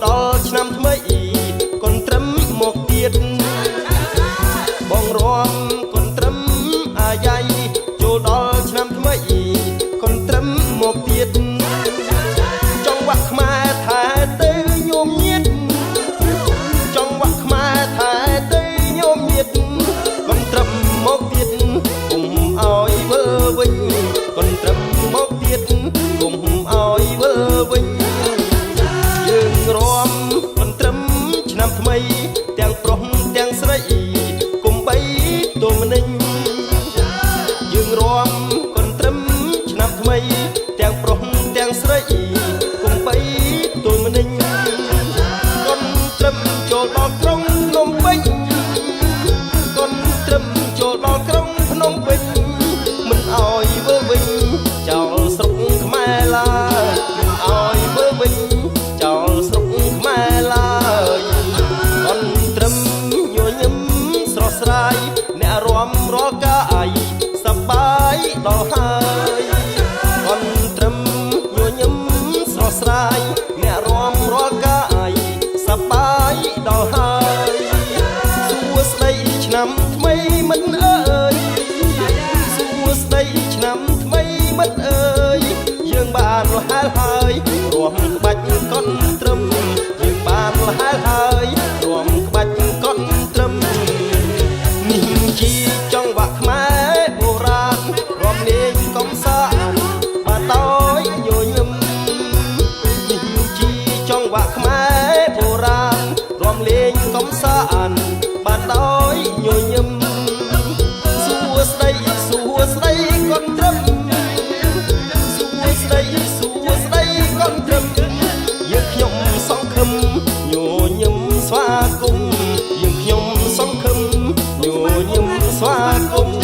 ដល់ឆ្នាំថ្មីកូនត្រឹមមកទៀតបងរួមកូនត្រឹមអាយ៉ៃចូលដល់ឆ្នាំថ្មីកូនត្រឹមមកទៀតចង់វាក់ខ្មែរថាទៅញោមញាតចង់វាក់ខ្មែរថាទៅញោមញាតកូនត្រឹមមកទៀតកុំឲ្យវើវិញកូនត្រឹមមកទៀតកុំឲ្យវើវិញយើងរួមកូនត្រឹមឆ្នាំថ្មីទាំងប្រុសទាំងស្រីកុំបីទូមនិញយើងរួមកូនត្រឹមឆ្នាំថ្មីទាំងប្រុសទាំងស្រីកុំបីទូមនិញកូនត្រឹមចូលដល់ក្រុងភ្នំពេញកូនត្រឹមចូលដល់ក្រុងភ្នំពេញមិនឲ្យវើវិញចោលស្រុកខ្មែរឡើយមិនឲ្យវើវិញចោលស្រុកខ្មែរឡើយកូនត្រឹមញញឹមស្រស់ស្រាយអ្នករួមរាល់កាយសប្បាយដល់ហើយកូនត្រឹមញញឹមស្រស់ស្រាយអ្នករួមរាល់កាយសប្បាយដល់ហើយសួស្ដីឆ្នាំថ្មីមិត្តអើយសួស្ដីឆ្នាំថ្មីមិត្តអើយយើងបានលះហើយរួមក្បាច់កូនត្រឹមយើងបានលះហើយរួមក្បាច់កូនត្រឹមនេះជាចង្វាក់ខ្មែរបុរាណរួមលេងកំសាន្តបានដោយញញឹមនេះជាចង្វាក់ខ្មែរបុរាណរួមលេងកំសាន្តបានដោយញញឹមសួស្ដីកូនត្រឹមសួស្ដីកូនត្រឹមយើងខ្ញុំសង្ឃឹមញញឹមស្វាគមន៍យើងខ្ញុំសង្ឃឹមញញឹមស្វាគមន៍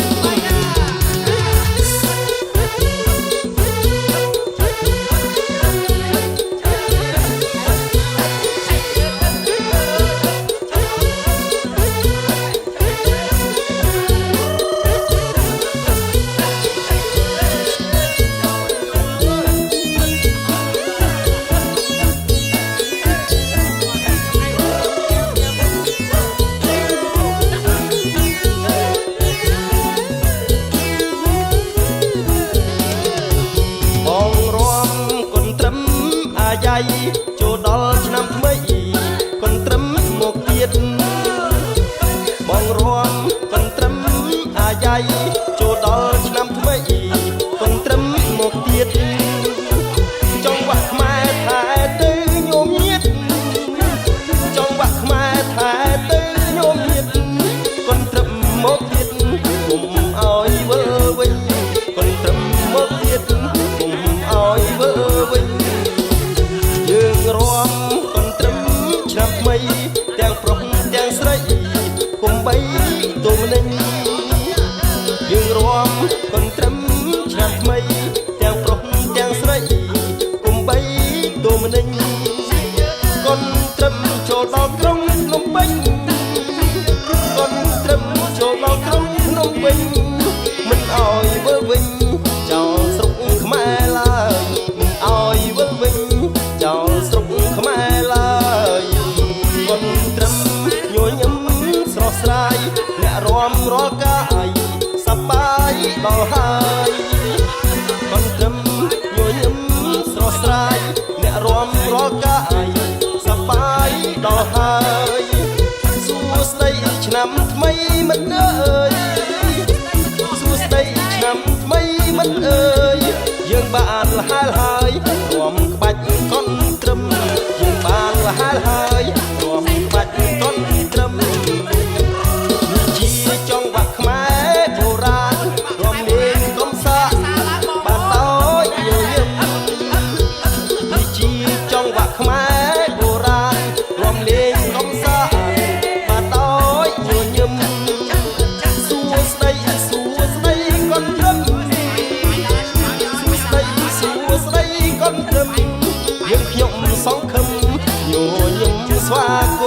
ចូលដល់ឆ្នាំថ្មីកូនត្រឹមមកទៀតបងរួមកូនត្រឹមអាយ៉ៃចូលដល់ឆ្នាំថ្មីកូនត្រឹមមកទៀតចង់វាក់ខ្មែរថាទៅញោមញាតចង់វាក់ខ្មែរថាទៅញោមញាតកូនត្រឹមមកទៀតកុំឲ្យវើវិញកូនត្រឹមមកទៀតកុំឲ្យវើវិញយើងរួមកូនត្រឹមឆ្នាំថ្មីទាំងប្រុសទាំងស្រីកុំបីទូមនិញយើងរួមកូនត្រឹមឆ្នាំថ្មីទាំងប្រុសទាំងស្រីកុំបីទូមនិញកូនត្រឹមចូលដល់ក្រុងភ្នំពេញកូនត្រឹមចូលដល់ក្រុងភ្នំពេញមិនឲ្យវើវិញចោលស្រុកខ្មែរឡើយមិនឲ្យវើវិញចោលស្រុកខ្មែរឡើយកូនត្រឹមញញឹមស្រស់ស្រាយអ្នករួមរាល់កាយសប្បាយដល់ហើយកូនត្រឹមញញឹមស្រស់ស្រាយអ្នករួមរាល់កាយសប្បាយដល់ហើយសួស្ដីឆ្នាំថ្មីមិត្តអើយសួស្ដីឆ្នាំថ្មីមិត្តអើយយើងបានលះហើយរួមក្បាច់កូនត្រឹមយើងបានលះហើយរួមក្បាច់កូនត្រឹមនេះជាចង្វាក់ខ្មែរបុរាណរួមលេងកំសាន្តបានដោយញញឹមនេះជាចង្វាក់ខ្មែរបុរាណរួមលេងកំសាន្តបានដោយញញឹមសួស្ដីកូនត្រឹមស្ដីកូនត្រឹមយើងខ្ញុំសង្ឃឹមញញឹមស្វាគមន៍